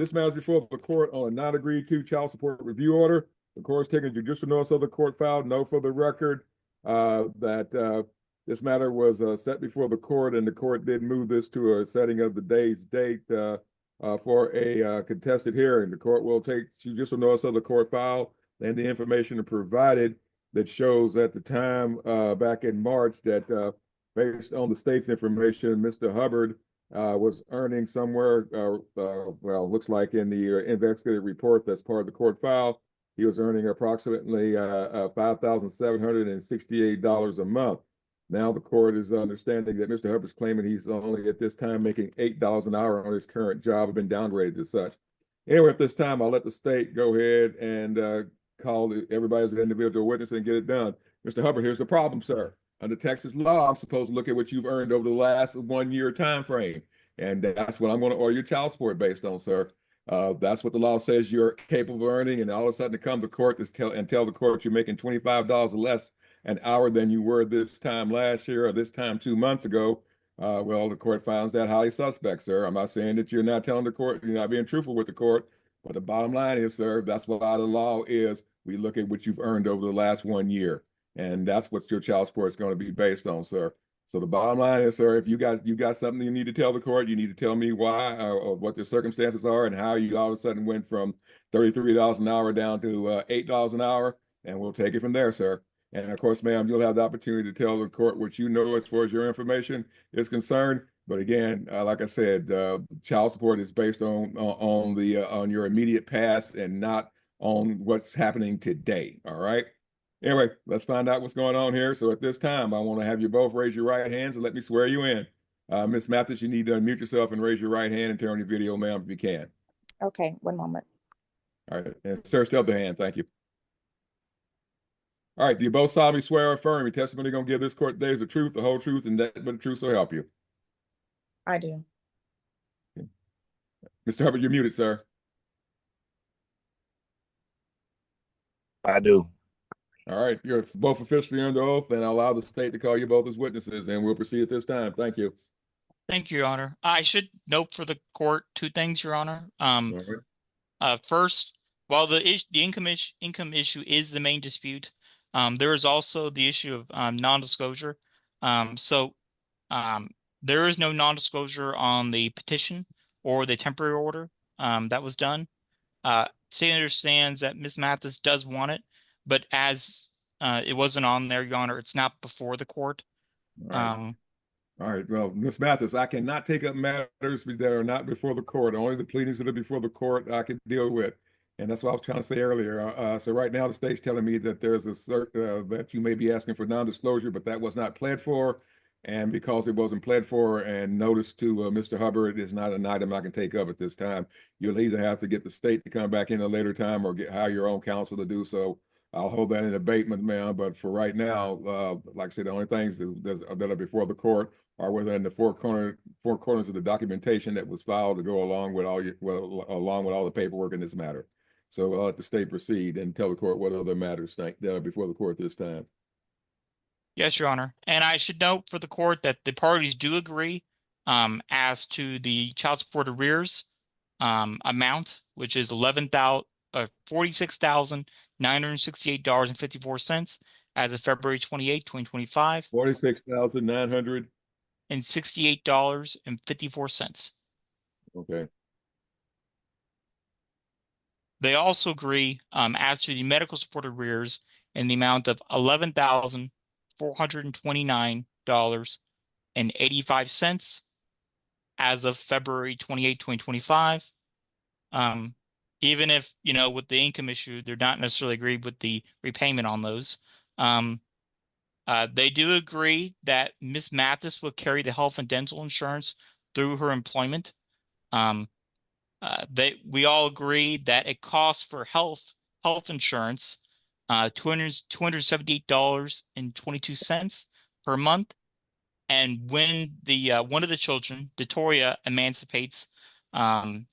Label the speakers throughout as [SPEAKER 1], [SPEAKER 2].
[SPEAKER 1] This matter is before the court on a not agreed to child support review order. The court is taking judicial notice of the court file. Note for the record that this matter was set before the court, and the court did move this to a setting of the day's date for a contested hearing. The court will take judicial notice of the court file and the information provided that shows at the time back in March that based on the state's information, Mr. Hubbard was earning somewhere, well, looks like in the investigative report that's part of the court file, he was earning approximately $5,768 a month. Now the court is understanding that Mr. Hubbard's claiming he's only at this time making $8 an hour on his current job, have been downgraded as such. Anyway, at this time, I'll let the state go ahead and call everybody as an individual witness and get it done. Mr. Hubbard, here's the problem, sir. Under Texas law, I'm supposed to look at what you've earned over the last 1 year time frame. And that's what I'm going to order your child support based on, sir. That's what the law says you're capable of earning. And all of a sudden to come to court and tell the court you're making $25 less an hour than you were this time last year or this time 2 months ago. Well, the court finds that highly suspect, sir. I'm not saying that you're not telling the court, you're not being truthful with the court. But the bottom line is, sir, that's what the law is. We look at what you've earned over the last 1 year. And that's what your child support is going to be based on, sir. So the bottom line is, sir, if you got something you need to tell the court, you need to tell me why or what the circumstances are and how you all of a sudden went from $33 an hour down to $8 an hour, and we'll take it from there, sir. And of course, ma'am, you'll have the opportunity to tell the court what you know as far as your information is concerned. But again, like I said, child support is based on your immediate past and not on what's happening today. All right. Anyway, let's find out what's going on here. So at this time, I want to have you both raise your right hands and let me swear you in. Ms. Mathis, you need to unmute yourself and raise your right hand and turn on your video, ma'am, if you can.
[SPEAKER 2] Okay, one moment.
[SPEAKER 1] All right. And sir, still the hand. Thank you. All right. Do you both solemnly swear or affirm your testimony going to give this court today is the truth, the whole truth, and that but the truth will help you?
[SPEAKER 2] I do.
[SPEAKER 1] Okay. Mr. Hubbard, you're muted, sir.
[SPEAKER 3] I do.
[SPEAKER 1] All right, you're both officially under oath, and I'll allow the state to call you both as witnesses, and we'll proceed at this time. Thank you.
[SPEAKER 4] Thank you, Your Honor. I should note for the court 2 things, Your Honor.
[SPEAKER 1] All right.
[SPEAKER 4] First, while the income issue is the main dispute, there is also the issue of non-disclosure. There is no non-disclosure on the petition or the temporary order that was done. State understands that Ms. Mathis does want it, but as it wasn't on there, Your Honor, it's not before the court.
[SPEAKER 1] All right. Well, Ms. Mathis, I cannot take up matters that are not before the court. Only the pleadings that are before the court I can deal with. And that's what I was trying to say earlier. So right now the state's telling me that there's a that you may be asking for non-disclosure, but that was not pled for. And because it wasn't pled for and notice to Mr. Hubbard is not an item I can take up at this time. You'll either have to get the state to come back in a later time or hire your own counsel to do so. I'll hold that in abatement, ma'am. But for right now, like I said, the only things that are before the court are within the four corners of the documentation that was filed to go along with all the paperwork in this matter. So I'll let the state proceed and tell the court what other matters that are before the court this time.
[SPEAKER 4] Yes, Your Honor. And I should note for the court that the parties do agree as to the child support arrears amount, which is $46,968.54 as of February 28, 2025.
[SPEAKER 1] $46,968.54.
[SPEAKER 4] Okay.
[SPEAKER 1] Okay.
[SPEAKER 4] They also agree as to the medical support arrears in the amount of $11,429.85 as of February 28, 2025. Even if, you know, with the income issue, they're not necessarily agreed with the repayment on those. They do agree that Ms. Mathis will carry the health and dental insurance through her employment. We all agree that it costs for health insurance $278.22 per month. And when the one of the children, Victoria, emancipates in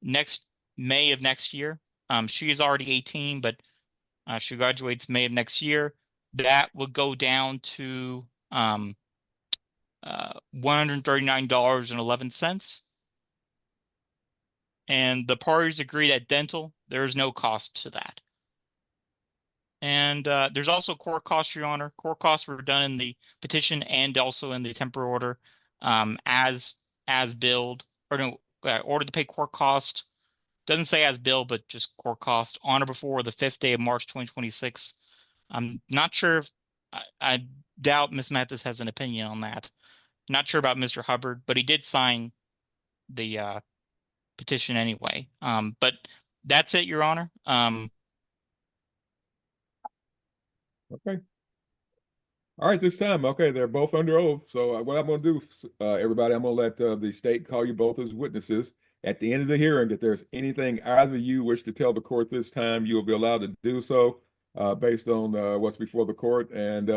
[SPEAKER 4] next May of next year, she is already 18, but she graduates May of next year, that would go down to $139.11. and the parties agree that dental, there is no cost to that. And there's also court costs, Your Honor. Court costs were done in the petition and also in the temporary order, as billed, or no, order to pay court cost. Doesn't say as billed, but just court cost on or before the 5th day of March 2026. I'm not sure if I doubt Ms. Mathis has an opinion on that. Not sure about Mr. Hubbard, but he did sign the petition anyway. But that's it, Your Honor.
[SPEAKER 1] Okay. All right, this time, okay, they're both under oath. So what I'm going to do, everybody, I'm going to let the state call you both as witnesses. At the end of the hearing, if there's anything either you wish to tell the court this time, you'll be allowed to do so based on what's before the court. And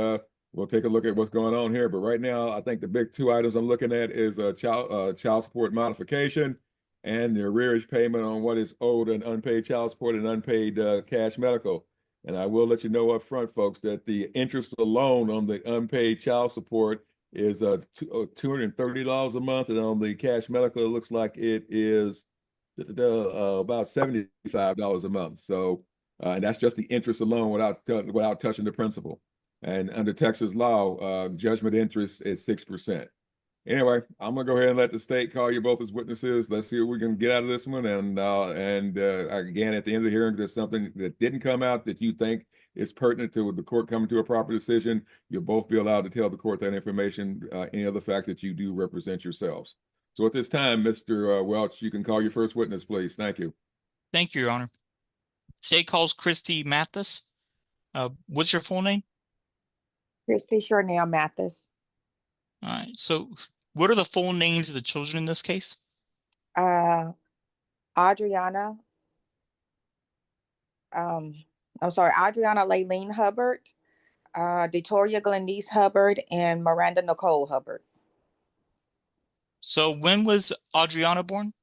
[SPEAKER 1] we'll take a look at what's going on here. But right now, I think the big two items I'm looking at is child support modification and the arrearage payment on what is owed in unpaid child support and unpaid cash medical. And I will let you know up front, folks, that the interest alone on the unpaid child support is $230 a month, and on the cash medical, it looks like it is about $75 a month. So, and that's just the interest alone without touching the principal. And under Texas law, judgment interest is 6%. Anyway, I'm gonna go ahead and let the state call you both as witnesses. Let's see what we can get out of this one. And again, at the end of the hearing, if there's something that didn't come out that you think is pertinent to the court coming to a proper decision, you'll both be allowed to tell the court that information, any other fact that you do represent yourselves. So at this time, Mr. Welch, you can call your first witness, please. Thank you.
[SPEAKER 4] Thank you, Your Honor. State calls Christy Mathis. What's your full name?
[SPEAKER 2] Christy Shornell Mathis.
[SPEAKER 4] All right. So what are the full names of the children in this case?
[SPEAKER 2] Adriana. Adriana Laylene Hubbard, Detoria Glendice Hubbard, and Miranda Nicole Hubbard.
[SPEAKER 4] So when was Adriana born?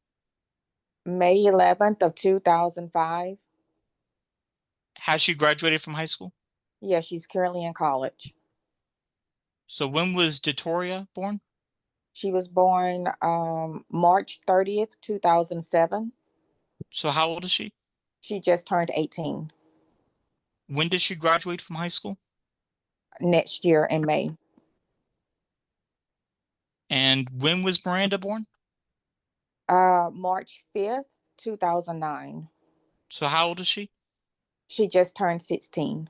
[SPEAKER 2] May 11th of 2005.
[SPEAKER 4] Has she graduated from high school?
[SPEAKER 2] Yeah, she's currently in college.
[SPEAKER 4] So when was Detoria born?
[SPEAKER 2] She was born March 30th, 2007.
[SPEAKER 4] So how old is she?
[SPEAKER 2] She just turned 18.
[SPEAKER 4] When did she graduate from high school?
[SPEAKER 2] Next year in May.
[SPEAKER 4] And when was Miranda born?
[SPEAKER 2] March 5th, 2009.
[SPEAKER 4] So how old is she?
[SPEAKER 2] She just turned 16.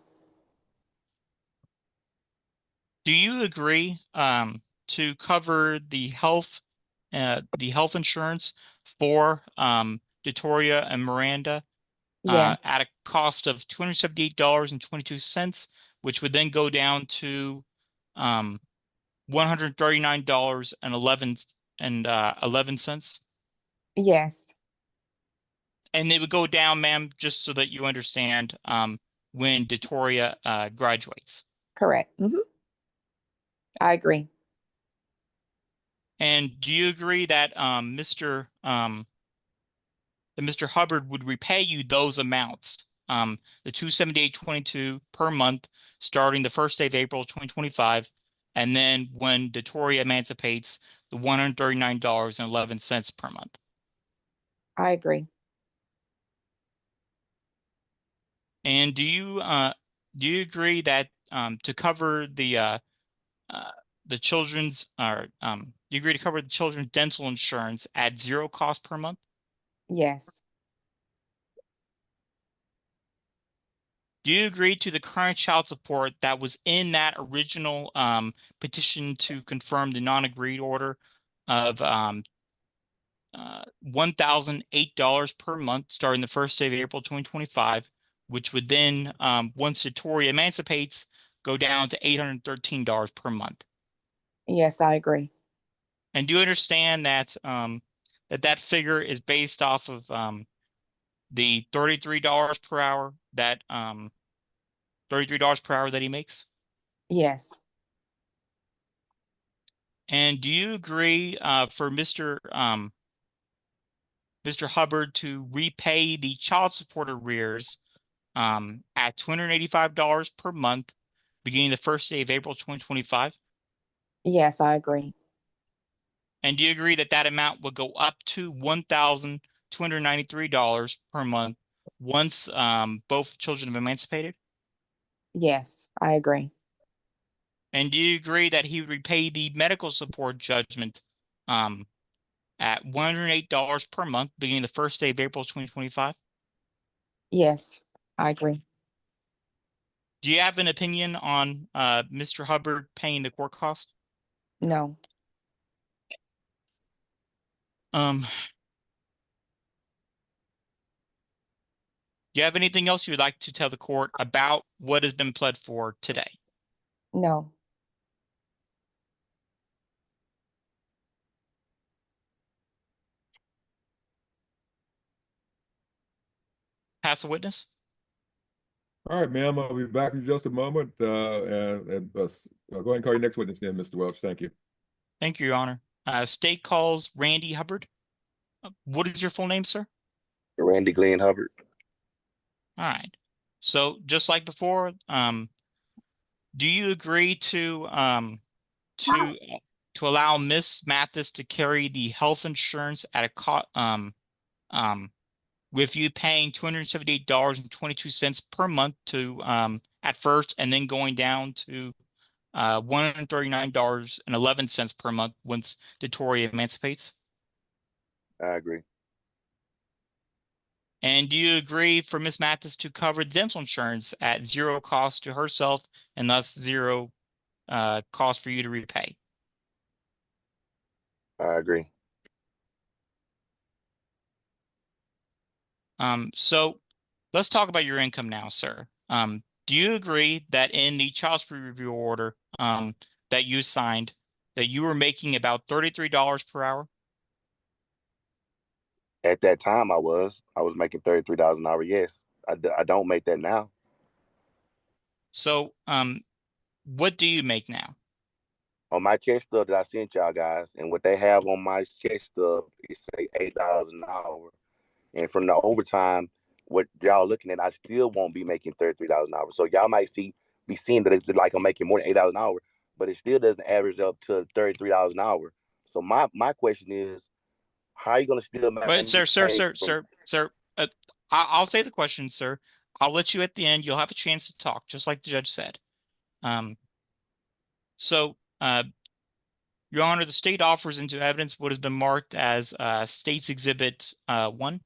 [SPEAKER 4] Do you agree to cover the health insurance for Detoria and Miranda
[SPEAKER 2] Yeah.
[SPEAKER 4] at a cost of $278.22, which would then go down to $139.11.
[SPEAKER 2] Yes.
[SPEAKER 4] And it would go down, ma'am, just so that you understand, when Detoria graduates.
[SPEAKER 2] Correct. I agree.
[SPEAKER 4] And do you agree that Mr. Hubbard would repay you those amounts, the $278.22 per month, starting the 1st day of April 2025, and then when Detoria emancipates, the $139.11 per month?
[SPEAKER 2] I agree.
[SPEAKER 4] And do you agree that to cover the children's do you agree to cover the children's dental insurance at 0 cost per month?
[SPEAKER 2] Yes.
[SPEAKER 4] Do you agree to the current child support that was in that original petition to confirm the non-agreed order of $1,008 per month starting the 1st day of April 2025, which would then, once Detoria emancipates, go down to $813 per month?
[SPEAKER 2] Yes, I agree.
[SPEAKER 4] And do you understand that that figure is based off of the $33 per hour that $33 per hour that he makes?
[SPEAKER 2] Yes.
[SPEAKER 4] And do you agree for Mr. Hubbard to repay the child support arrears at $285 per month beginning the 1st day of April 2025?
[SPEAKER 2] Yes, I agree.
[SPEAKER 4] And do you agree that that amount would go up to $1,000 $293 per month once both children have emancipated?
[SPEAKER 2] Yes, I agree.
[SPEAKER 4] And do you agree that he would repay the medical support judgment at $108 per month beginning the first day of April 2025?
[SPEAKER 2] Yes, I agree.
[SPEAKER 4] Do you have an opinion on Mr. Hubbard paying the court cost?
[SPEAKER 2] No,
[SPEAKER 4] Do you have anything else you would like to tell the court about what has been pled for today?
[SPEAKER 2] no,
[SPEAKER 4] Pass the witness?
[SPEAKER 1] All right, ma'am, I'll be back in just a moment. Go ahead and call your next witness then, Mr. Welch. Thank you.
[SPEAKER 4] Thank you, Your Honor. State calls Randy Hubbard. What is your full name, sir?
[SPEAKER 3] Randy Glenn Hubbard.
[SPEAKER 4] All right. So just like before, do you agree to allow Miss Mathis to carry the health insurance at a cost with you paying $278.22 per month to at first, and then going down to $139.11 per month once Victoria emancipates?
[SPEAKER 3] I agree.
[SPEAKER 4] And do you agree for Miss Mathis to cover dental insurance at zero cost to herself and thus zero cost for you to repay?
[SPEAKER 3] I agree.
[SPEAKER 4] So let's talk about your income now, sir. Do you agree that in the child support review order that you signed, that you were making about $33 per hour?
[SPEAKER 3] At that time, I was making $33 an hour. Yes, I don't make that now.
[SPEAKER 4] So, what do you make now?
[SPEAKER 3] On my check stub that I sent y'all guys, and what they have on my check stub is say $8 an hour, and from the overtime, what y'all looking at, I still won't be making $33 an hour. So y'all might be seeing that it's like I'm making more than $8 an hour, but it still doesn't average up to $33 an hour. So my question is, how are you gonna still make?
[SPEAKER 4] Wait, sir. I'll say the question, sir. I'll let you at the end. You'll have a chance to talk, just like the judge said. So, Your Honor, the state offers into evidence what has been marked as State's Exhibit 1.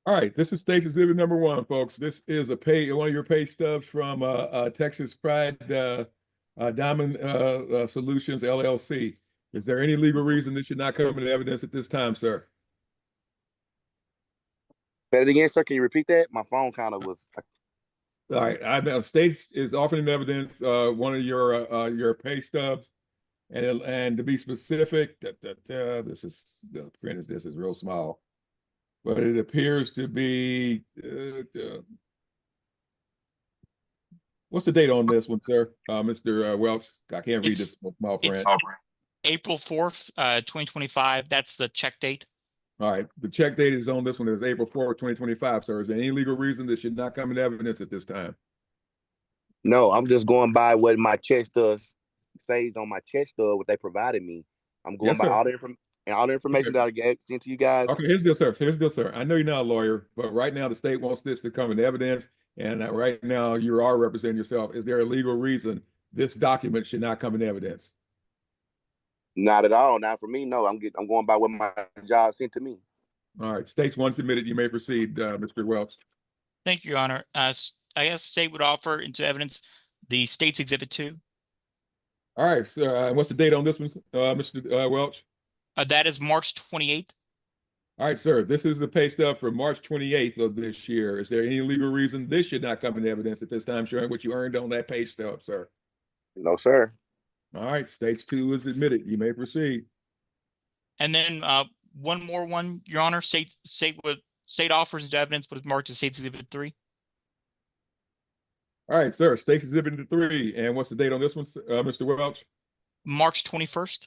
[SPEAKER 1] All right, this is State's Exhibit number 1, folks. This is one of your pay stubs from Texas Pride Diamond Solutions LLC. Is there any legal reason this should not come into evidence at this time, sir?
[SPEAKER 3] Say it again, sir. Can you repeat that? My phone kind of was.
[SPEAKER 1] All right, I know State is offering in evidence one of your pay stubs, and to be specific, this is the print is real small, but it appears to be what's the date on this one, sir? Mr. Welch, I can't read this small print.
[SPEAKER 4] April 4th, 2025. That's the check date.
[SPEAKER 1] All right, the check date is on this one. It was April 4th, 2025, sir. Is there any legal reason this should not come into evidence at this time?
[SPEAKER 3] No, I'm just going by what my check stub says on my check stub, what they provided me. I'm going by all the information that I sent to you guys.
[SPEAKER 1] Okay, here's the deal, sir. Here's the deal, sir. I know you're not a lawyer, but right now the state wants this to come into evidence, and right now you are representing yourself. Is there a legal reason this document should not come into evidence?
[SPEAKER 3] Not at all. Not for me. No, I'm going by what my job sent to me.
[SPEAKER 1] All right, state's once admitted. You may proceed, Mr. Welch.
[SPEAKER 4] Thank you, Your Honor. I guess the state would offer into evidence the State's Exhibit 2.
[SPEAKER 1] All right, sir. What's the date on this one, Mr. Welch?
[SPEAKER 4] That is March 28th.
[SPEAKER 1] All right, sir. This is the pay stub for March 28th of this year. Is there any legal reason this should not come into evidence at this time, showing what you earned on that pay stub, sir?
[SPEAKER 3] No, sir.
[SPEAKER 1] All right, Stage 2 is admitted. You may proceed.
[SPEAKER 4] And then one more, Your Honor. State offers into evidence what is marked as State's Exhibit 3.
[SPEAKER 1] All right, sir. State's Exhibit 3. And what's the date on this one, Mr. Welch?
[SPEAKER 4] March 21st.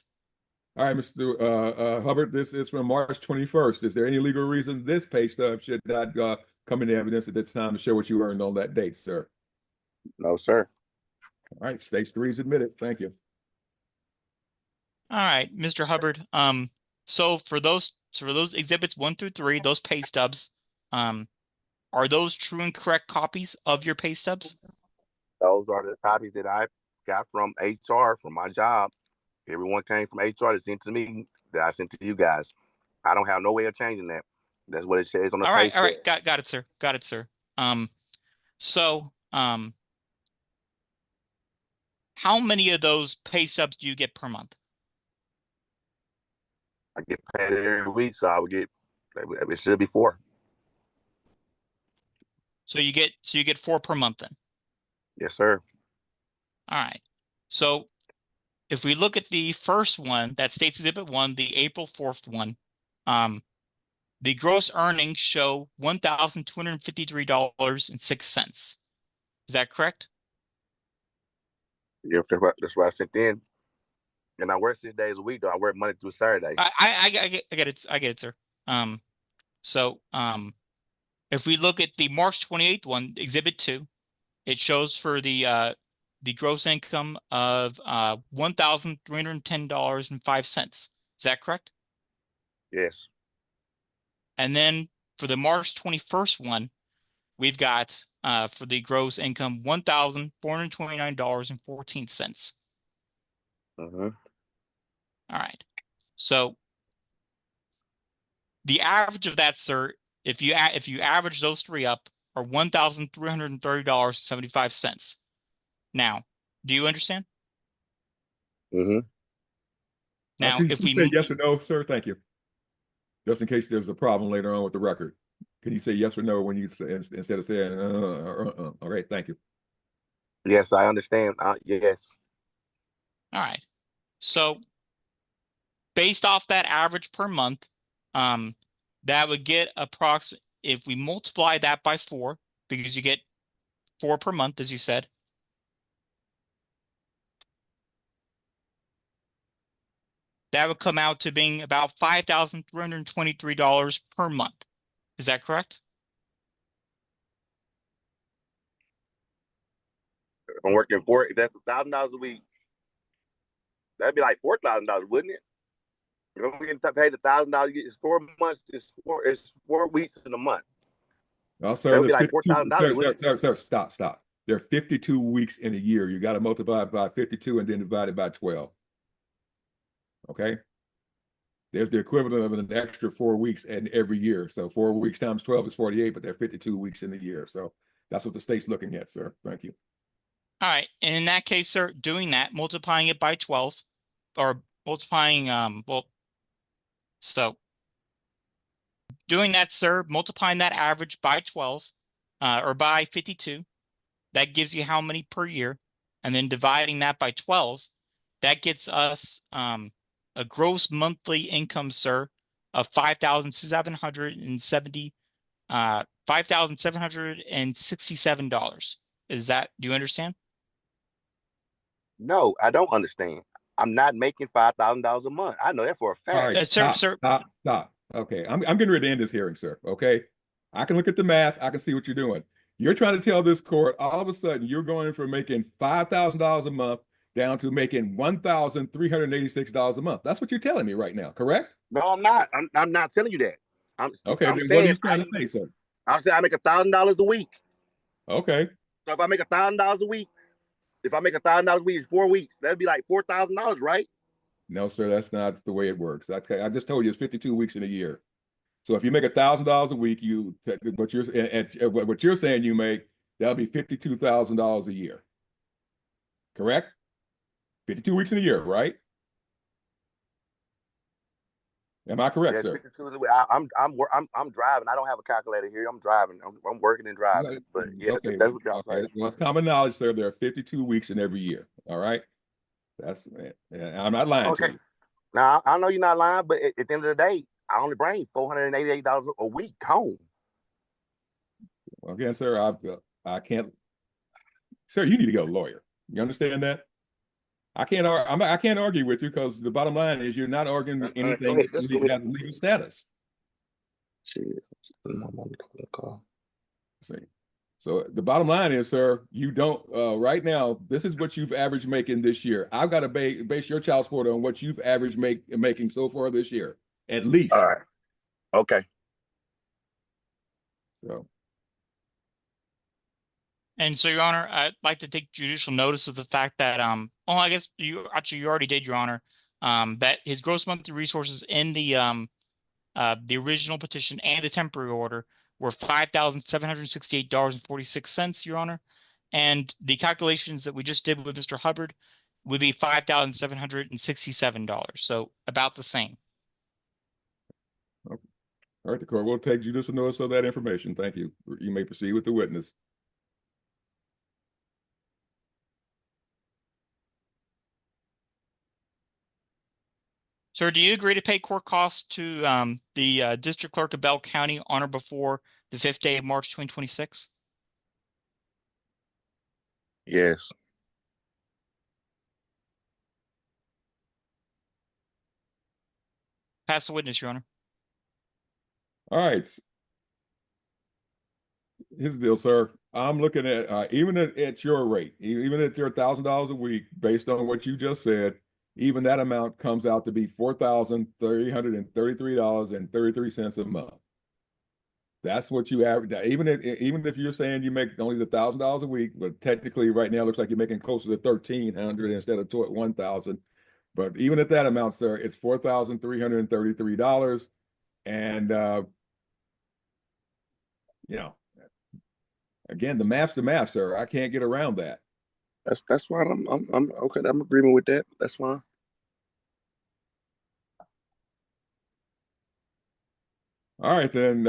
[SPEAKER 1] All right, Mr. Hubbard, this is from March 21st. Is there any legal reason this pay stub should not come into evidence at this time to show what you earned on that date, sir?
[SPEAKER 3] No, sir.
[SPEAKER 1] All right, Stage 3 is admitted. Thank you.
[SPEAKER 4] All right, Mr. Hubbard. So for those exhibits 1 through 3, those pay stubs, are those true and correct copies of your pay stubs?
[SPEAKER 3] Those are the copies that I got from HR from my job. Everyone came from HR that sent to me that I sent to you guys. I don't have no way of changing that. That's what it says on the
[SPEAKER 4] All
[SPEAKER 3] pay
[SPEAKER 4] right,
[SPEAKER 3] stub.
[SPEAKER 4] got it, sir. Got it, sir. So how many of those pay stubs do you get per month?
[SPEAKER 3] I get paid every week, so I would get. It should be 4.
[SPEAKER 4] So you get 4 per month then.
[SPEAKER 3] Yes, sir.
[SPEAKER 4] All right. So if we look at the first one, that states Exhibit 1, the April 4th one, the gross earnings show $1,253.06. Is that correct?
[SPEAKER 3] Yeah, that's what I sent in. And I work 6 days a week, though. I work Monday through Saturday.
[SPEAKER 4] I get it. I get it, sir. If we look at the March 28th one, Exhibit 2, it shows for the gross income of $1,310.05. Is that correct?
[SPEAKER 3] Yes.
[SPEAKER 4] And then for the March 21st one, we've got for the gross income $1,429.14.
[SPEAKER 3] Mm-hmm.
[SPEAKER 4] All right. So the average of that, sir, if you average those 3 up, are $1,330.75. Now, do you understand?
[SPEAKER 3] Mm-hmm.
[SPEAKER 4] Now,
[SPEAKER 1] Could
[SPEAKER 4] if
[SPEAKER 1] you
[SPEAKER 4] we
[SPEAKER 1] say yes or no, sir? Thank you. Just in case there's a problem later on with the record. Can you say yes or no when you say, instead of saying All right, thank you.
[SPEAKER 3] Yes, I understand. Yes.
[SPEAKER 4] All right. So based off that average per month, that would get approximately, if we multiply that by 4, because you get 4 per month, as you said, that would come out to being about $5,323 per month. Is that correct?
[SPEAKER 3] If I'm working if that's $1,000 a week, that'd be like $4,000, wouldn't it? If I'm getting paid $1,000, it's 4 months. It's 4 weeks in a month.
[SPEAKER 1] Well, sir,
[SPEAKER 3] That would be
[SPEAKER 1] there's
[SPEAKER 3] like
[SPEAKER 1] 52.
[SPEAKER 3] $4,000.
[SPEAKER 1] Sir, stop. There are 52 weeks in a year. You got to multiply it by 52 and then divide it by 12. Okay. There's the equivalent of an extra 4 weeks in every year. So 4 weeks times 12 is 48, but there are 52 weeks in the year. So that's what the state's looking at, sir. Thank you.
[SPEAKER 4] All right. And in that case, sir, doing that, multiplying it by 12, or multiplying, so doing that, sir, multiplying that average by 12, or by 52, that gives you how many per year, and then dividing that by 12, that gets us a gross monthly income, sir, of $5,767. Do you understand?
[SPEAKER 3] No, I don't understand. I'm not making $5,000 a month. I know that for a fact.
[SPEAKER 1] All right, stop. Okay, I'm getting ready to end this hearing, sir. Okay, I can look at the math. I can see what you're doing. You're trying to tell this court all of a sudden you're going from making $5,000 a month down to making $1,386 a month. That's what you're telling me right now, correct?
[SPEAKER 3] No, I'm not. I'm not telling you that.
[SPEAKER 1] Okay,
[SPEAKER 3] I'm
[SPEAKER 1] then
[SPEAKER 3] saying,
[SPEAKER 1] what are you trying to say, sir?
[SPEAKER 3] I'm saying I make $1,000 a week.
[SPEAKER 1] Okay.
[SPEAKER 3] So if I make $1,000 a week, it's 4 weeks. That'd be like $4,000, right?
[SPEAKER 1] No, sir, that's not the way it works. I just told you it's 52 weeks in a year. So if you make $1,000 a week, what you're saying you make, that'll be $52,000 a year. Correct? 52 weeks in a year, right? Am I correct,
[SPEAKER 3] Yeah,
[SPEAKER 1] sir?
[SPEAKER 3] 52 is I'm driving. I don't have a calculator here. I'm driving. I'm working and driving. But yeah,
[SPEAKER 1] okay.
[SPEAKER 3] that's what y'all saying.
[SPEAKER 1] Well, it's common knowledge, sir. There are 52 weeks in every year. All right. I'm not lying to you.
[SPEAKER 3] Now I know you're not lying, but at the end of the day, I only bring $488 a week home.
[SPEAKER 1] Well, again, sir, I can't. Sir, you need to get a lawyer. You understand that? I can't argue with you because the bottom line is you're not arguing anything that has legal status. See. So the bottom line is, sir, you don't right now, this is what you've averaged making this year. I've got to base your child support on what you've averaged making so far this year. at least.
[SPEAKER 3] All right. Okay.
[SPEAKER 1] So,
[SPEAKER 4] And so, Your Honor, I'd like to take judicial notice of the fact that, I guess you already did, Your Honor, that his gross monthly resources in the original petition and the temporary order were $5,768.46, Your Honor. And the calculations that we just did with Mr. Hubbard would be $5,767. So about the same.
[SPEAKER 1] all right, the court will take judicial notice of that information. Thank you. You may proceed with the witness.
[SPEAKER 4] Sir, do you agree to pay court costs to the District Clerk of Bell County on or before the 5th day of March 2026?
[SPEAKER 3] Yes.
[SPEAKER 4] Pass the witness, Your Honor.
[SPEAKER 1] All right. Here's the deal, sir. I'm looking at even at your rate, even at your $1,000 a week, based on what you just said, even that amount comes out to be $4,333.33 a month. That's what you average. Even if you're saying you make only the $1,000 a week, but technically right now it looks like you're making closer to $1,300 instead of $1,000. But even at that amount, sir, it's $4,333, and you know, again, the math's the math, sir. I can't get around that.
[SPEAKER 3] That's fine. I'm okay. I'm agreeing with that. That's fine.
[SPEAKER 1] All right, then.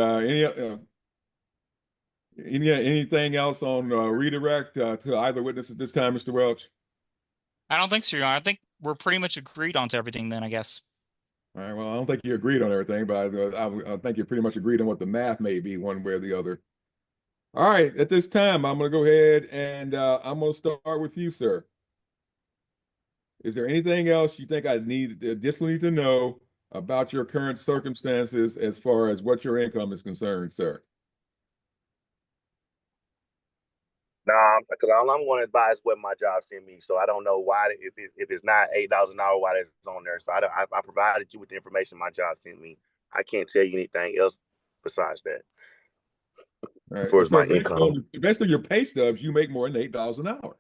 [SPEAKER 1] Anything else on redirect to either witness at this time, Mr. Welch?
[SPEAKER 4] I don't think so, Your Honor. I think we're pretty much agreed on to everything then, I guess.
[SPEAKER 1] All right. Well, I don't think you agreed on everything, but I think you pretty much agreed on what the math may be, one way or the other. All right. At this time, I'm going to go ahead and I'm going to start with you, sir. Is there anything else you think I additionally need to know about your current circumstances as far as what your income is concerned, sir?
[SPEAKER 3] Nah, because all I'm going to advise what my job sent me, so I don't know why if it's not $8 an hour, why that's on there. So I provided you with the information my job sent me. I can't tell you anything else besides that.
[SPEAKER 1] All right.
[SPEAKER 3] As far as my
[SPEAKER 1] based
[SPEAKER 3] income,
[SPEAKER 1] on your pay stubs, you make more than $8 an hour.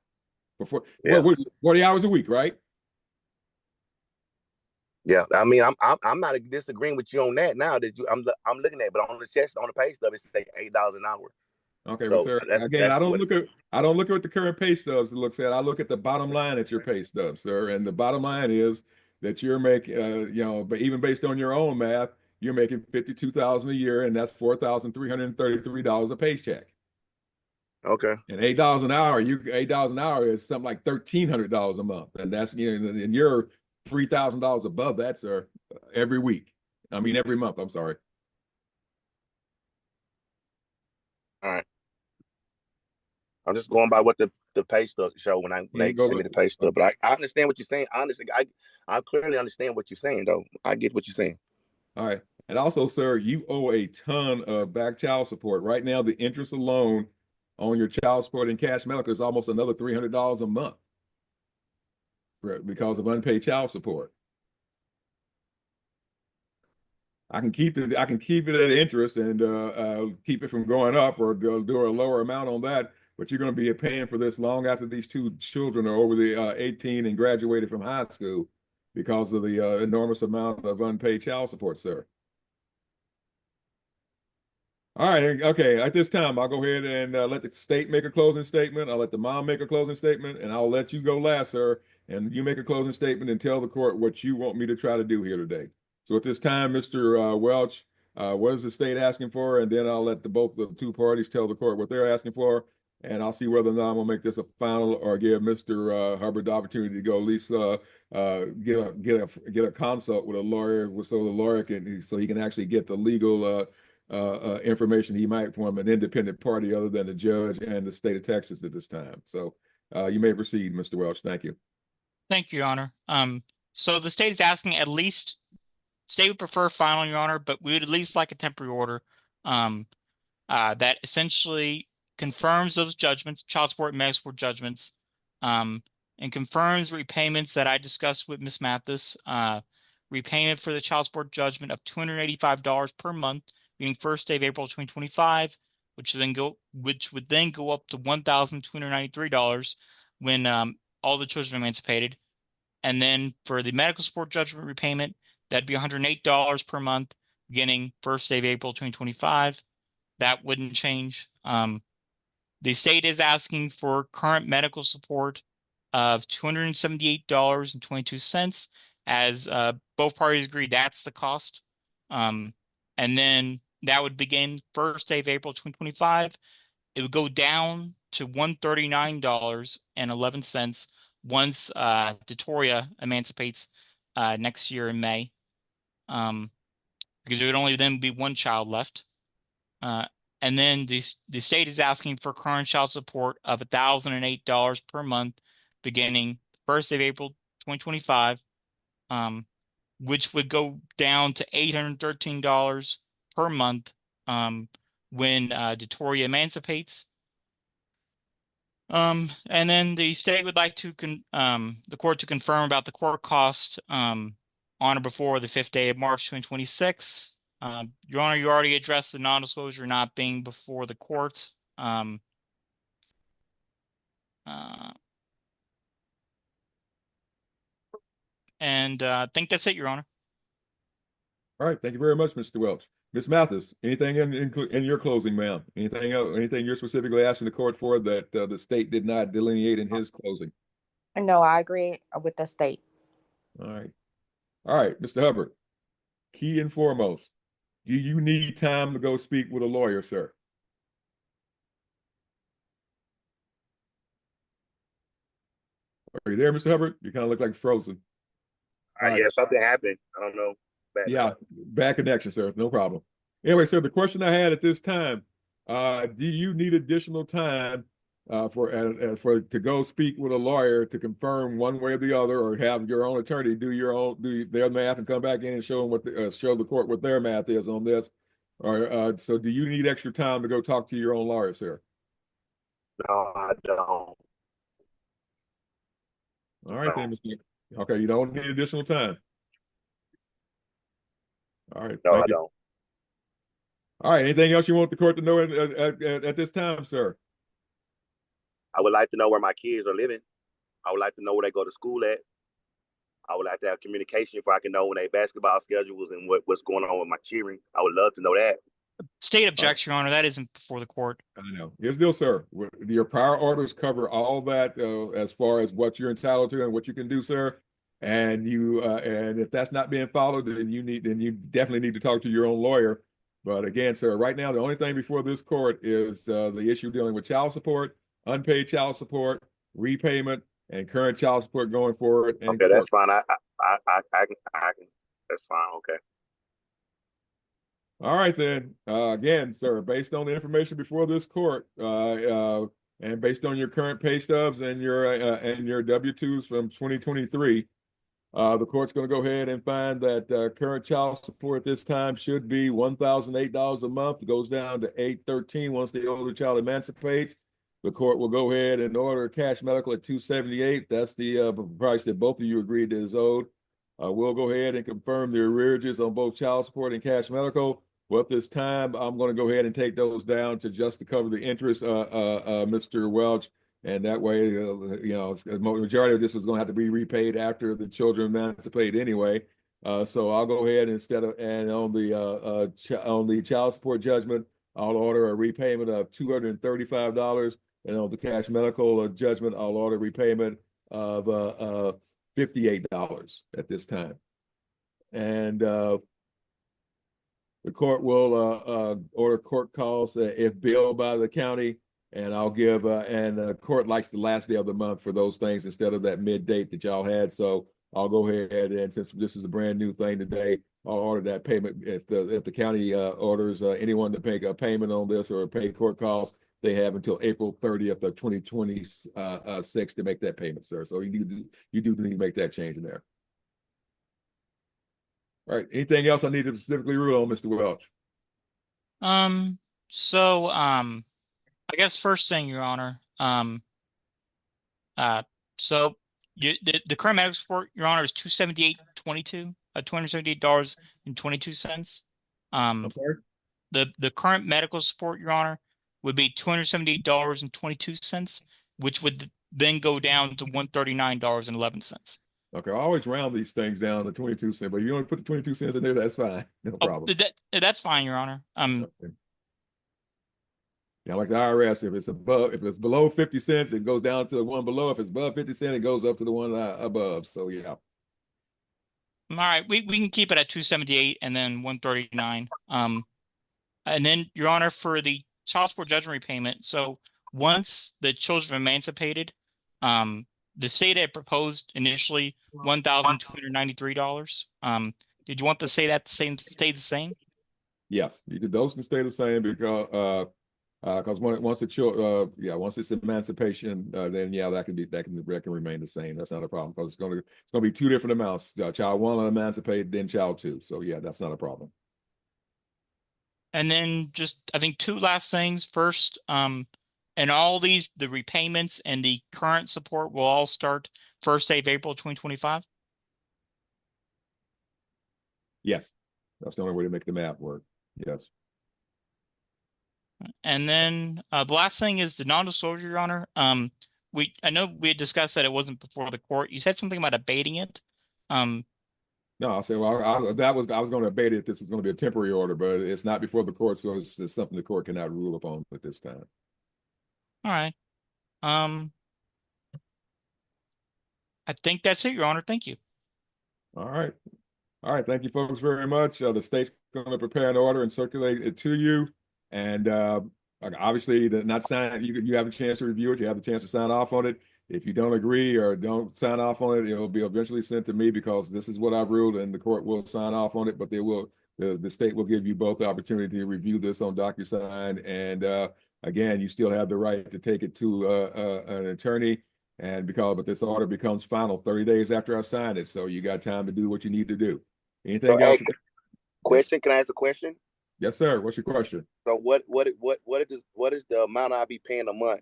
[SPEAKER 1] Before,
[SPEAKER 3] yeah.
[SPEAKER 1] what, 40 hours a week, right?
[SPEAKER 3] Yeah, I mean, I'm not disagreeing with you on that. Now that I'm looking at it, but on the pay stub, it says $8 an hour.
[SPEAKER 1] Okay,
[SPEAKER 3] So
[SPEAKER 1] well, sir, again,
[SPEAKER 3] that's
[SPEAKER 1] I don't look at what the current pay stubs it looks at. I look at the bottom line at your pay stub, sir, and the bottom line is that you're making, but even based on your own math, you're making $52,000 a year, and that's $4,333 a paycheck.
[SPEAKER 3] Okay.
[SPEAKER 1] And $8 an hour, $8 an hour is something like $1,300 a month, and that's and you're $3,000 above that, sir, every week. I mean, every month. I'm sorry.
[SPEAKER 3] All right. I'm just going by what the pay stub show when they send me the pay stub. But I understand what you're saying. Honestly, I clearly understand what you're saying, though. I get what you're saying.
[SPEAKER 1] All right. And also, sir, you owe a ton of back child support. Right now, the interest alone on your child support and cash medical is almost another $300 a month because of unpaid child support. I can keep it at interest and keep it from going up or do a lower amount on that. But you're going to be paying for this long after these two children are over the 18 and graduated from high school because of the enormous amount of unpaid child support, sir. All right. Okay. At this time, I'll go ahead and let the state make a closing statement. I'll let the mom make a closing statement, and I'll let you go last, sir. And you make a closing statement and tell the court what you want me to try to do here today. So at this time, Mr. Welch, what is the state asking for? And then I'll let both the two parties tell the court what they're asking for. And I'll see whether or not I'm gonna make this a final or give Mr. Hubbard the opportunity to go at least get a consult with a lawyer, so the lawyer he can actually get the legal information he might from an independent party other than the judge and the state of Texas at this time. So you may proceed, Mr. Welch. Thank you.
[SPEAKER 4] Thank you, Your Honor. So the state is asking at least, state would prefer final, Your Honor, but we would at least like a temporary order that essentially confirms those judgments, child support and medical support judgments, and confirms repayments that I discussed with Ms. Mathis repayment for the child support judgment of $285 per month, beginning first day of April 2025, which would then go up to $1,293 when all the children are emancipated. And then for the medical support judgment repayment, that'd be $108 per month, beginning first day of April 2025. That wouldn't change. The state is asking for current medical support of $278.22, as both parties agree that's the cost. And then that would begin first day of April 2025. It would go down to $139.11 once Victoria emancipates next year in May, because there would only then be one child left. And then the state is asking for current child support of $1,008 per month, beginning 1st of April 2025, which would go down to $813 per month when Victoria emancipates. And then the state would like to the court to confirm about the court cost on or before the 5th day of March 2026. Your Honor, you already addressed the non-disclosure not being before the court. And I think that's it, Your Honor.
[SPEAKER 1] All right, thank you very much, Mr. Welch. Ms. Mathis, anything in your closing, ma'am? Anything else, anything you're specifically asking the court for that the state did not delineate in his closing?
[SPEAKER 2] No, I agree with the state.
[SPEAKER 1] All right, Mr. Hubbard, key and foremost, do you need time to go speak with a lawyer, sir? Are you there, Mr. Hubbard? You kind of look like frozen.
[SPEAKER 3] Yeah, something happened. I don't know.
[SPEAKER 1] Yeah, bad connection, sir. No problem. Anyway, sir, the question I had at this time, do you need additional time to go speak with a lawyer to confirm one way or the other, or have your own attorney do their math and come back in and show them show the court what their math is on this? Or so do you need extra time to go talk to your own lawyer, sir?
[SPEAKER 3] No, I don't.
[SPEAKER 1] All right, then, Mr. Okay, you don't need additional time. All right.
[SPEAKER 3] No, I don't.
[SPEAKER 1] All right. Anything else you want the court to know at this time, sir?
[SPEAKER 3] I would like to know where my kids are living. I would like to know where they go to school at. I would like to have communication if I can know when they basketball schedules and what's going on with my cheering. I would love to know that.
[SPEAKER 4] State objects, Your Honor. That isn't before the court.
[SPEAKER 1] I know. Here's the deal, sir. Your prior orders cover all that as far as what you're entitled to and what you can do, sir. And and if that's not being followed, then you definitely need to talk to your own lawyer. But again, sir, right now the only thing before this court is the issue dealing with child support, unpaid child support, repayment, and current child support going forward. And
[SPEAKER 3] okay, that's fine. I can. That's fine. Okay.
[SPEAKER 1] All right, then. Again, sir, based on the information before this court, and based on your current pay stubs and your W-2s from 2023, the court's going to go ahead and find that current child support at this time should be $1,008 a month. It goes down to $813 once the older child emancipates. The court will go ahead and order cash medical at $278. That's the price that both of you agreed is owed. We'll go ahead and confirm the arrearages on both child support and cash medical. Well, at this time, I'm going to go ahead and take those down to just to cover the interest, Mr. Welch. And that way, the majority of this was going to have to be repaid after the children emancipate anyway. So I'll go ahead and on the child support judgment, I'll order a repayment of $235. And on the cash medical judgment, I'll order repayment of $58 at this time. And the court will order court calls if billed by the county, and I'll give and the court likes the last day of the month for those things instead of that mid date that y'all had. So I'll go ahead and since this is a brand new thing today, I'll order that payment. If the county orders anyone to make a payment on this or pay court costs, they have until April 30th of 2026 to make that payment, sir. So you do need to make that change in there. All right. Anything else I need to specifically rule on, Mr. Welch?
[SPEAKER 4] I guess first thing, Your Honor, so the current medical support, Your Honor, is $278.22. $278.22.
[SPEAKER 1] I'm sorry?
[SPEAKER 4] The current medical support, Your Honor, would be $278.22, which would then go down to $139.11.
[SPEAKER 1] Okay, I always round these things down to 22 cents, but if you want to put the 22 cents in there, that's fine. No
[SPEAKER 4] Oh,
[SPEAKER 1] problem.
[SPEAKER 4] that's fine, Your Honor.
[SPEAKER 1] Okay. Yeah, like the IRS, if it's below 50 cents, it goes down to the one below. If it's above 50 cents, it goes up to the one above. So yeah.
[SPEAKER 4] All right, we can keep it at 278 and then 139. And then, Your Honor, for the child support judgment repayment, so once the children are emancipated, the state had proposed initially $1,293. Did you want to say that stay the same?
[SPEAKER 1] Yes, those can stay the same because once it's emancipation, then yeah, that can remain the same. That's not a problem because it's gonna be two different amounts. Child one will emancipate, then child two. So yeah, that's not a problem.
[SPEAKER 4] And then just I think two last things. First, and all these the repayments and the current support will all start first day of April 2025.
[SPEAKER 1] Yes, that's the only way to make the math work. Yes.
[SPEAKER 4] And then the last thing is the non-disclosure, Your Honor. I know we had discussed that it wasn't before the court. You said something about abating it.
[SPEAKER 1] No, I said, well, I was going to abate it. This was going to be a temporary order, but it's not before the court, so it's something the court cannot rule upon at this time.
[SPEAKER 4] All right. I think that's it, Your Honor. Thank you.
[SPEAKER 1] All right. All right. Thank you, folks, very much. The state's going to prepare an order and circulate it to you. And obviously, not sign. You have a chance to review it. You have the chance to sign off on it. If you don't agree or don't sign off on it, it will be eventually sent to me because this is what I've ruled, and the court will sign off on it. But the state will give you both the opportunity to review this on DocuSign. And again, you still have the right to take it to an attorney. But this order becomes final 30 days after I sign it, so you got time to do what you need to do. Anything else?
[SPEAKER 3] Question? Can I ask a question?
[SPEAKER 1] Yes, sir. What's your question?
[SPEAKER 3] So what is the amount I'll be paying a month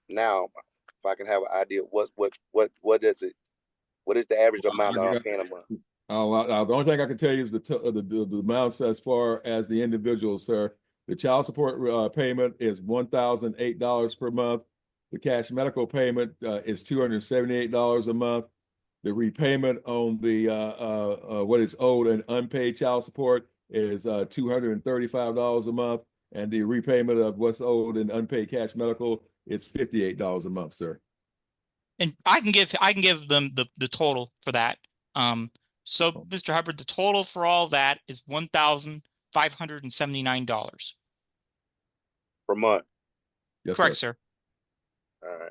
[SPEAKER 3] now? If I can have an idea, what is it? What is the average amount I'm paying a month?
[SPEAKER 1] The only thing I can tell you is the amounts as far as the individual, sir. The child support payment is $1,008 per month. The cash medical payment is $278 a month. The repayment on the what is owed and unpaid child support is $235 a month, and the repayment of what's owed and unpaid cash medical is $58 a month, sir.
[SPEAKER 4] And I can give them the total for that. So Mr. Hubbard, the total for all that is $1,579
[SPEAKER 3] per month.
[SPEAKER 1] Yes,
[SPEAKER 4] correct,
[SPEAKER 1] sir.
[SPEAKER 3] All right.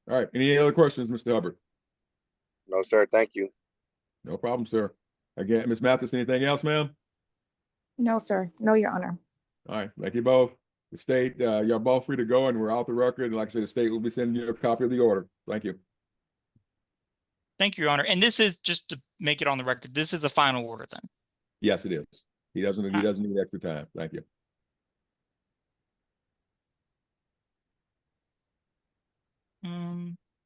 [SPEAKER 1] All right. Any other questions, Mr. Hubbard?
[SPEAKER 3] No, sir. Thank you.
[SPEAKER 1] No problem, sir. Again, Ms. Mathis, anything else, ma'am?
[SPEAKER 2] No, sir. No, Your Honor.
[SPEAKER 1] All right. Thank you both. The state, you're both free to go, and we're off the record. And like I said, the state will be sending you a copy of the order. Thank you.
[SPEAKER 4] Thank you, Your Honor. And this is just to make it on the record. This is the final order then.
[SPEAKER 1] Yes, it is. He doesn't need extra time. Thank you.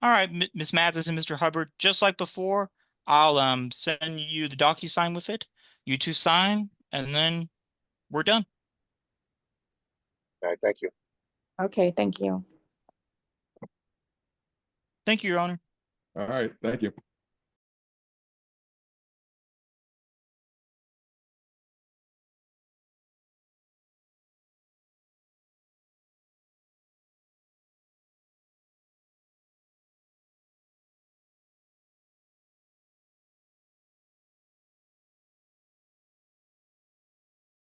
[SPEAKER 4] All right, Ms. Mathis and Mr. Hubbard, just like before, I'll send you the DocuSign with it. You two sign, and then we're done.
[SPEAKER 3] All right. Thank you.
[SPEAKER 2] Okay, thank you.
[SPEAKER 4] Thank you, Your Honor.
[SPEAKER 1] All right. Thank you.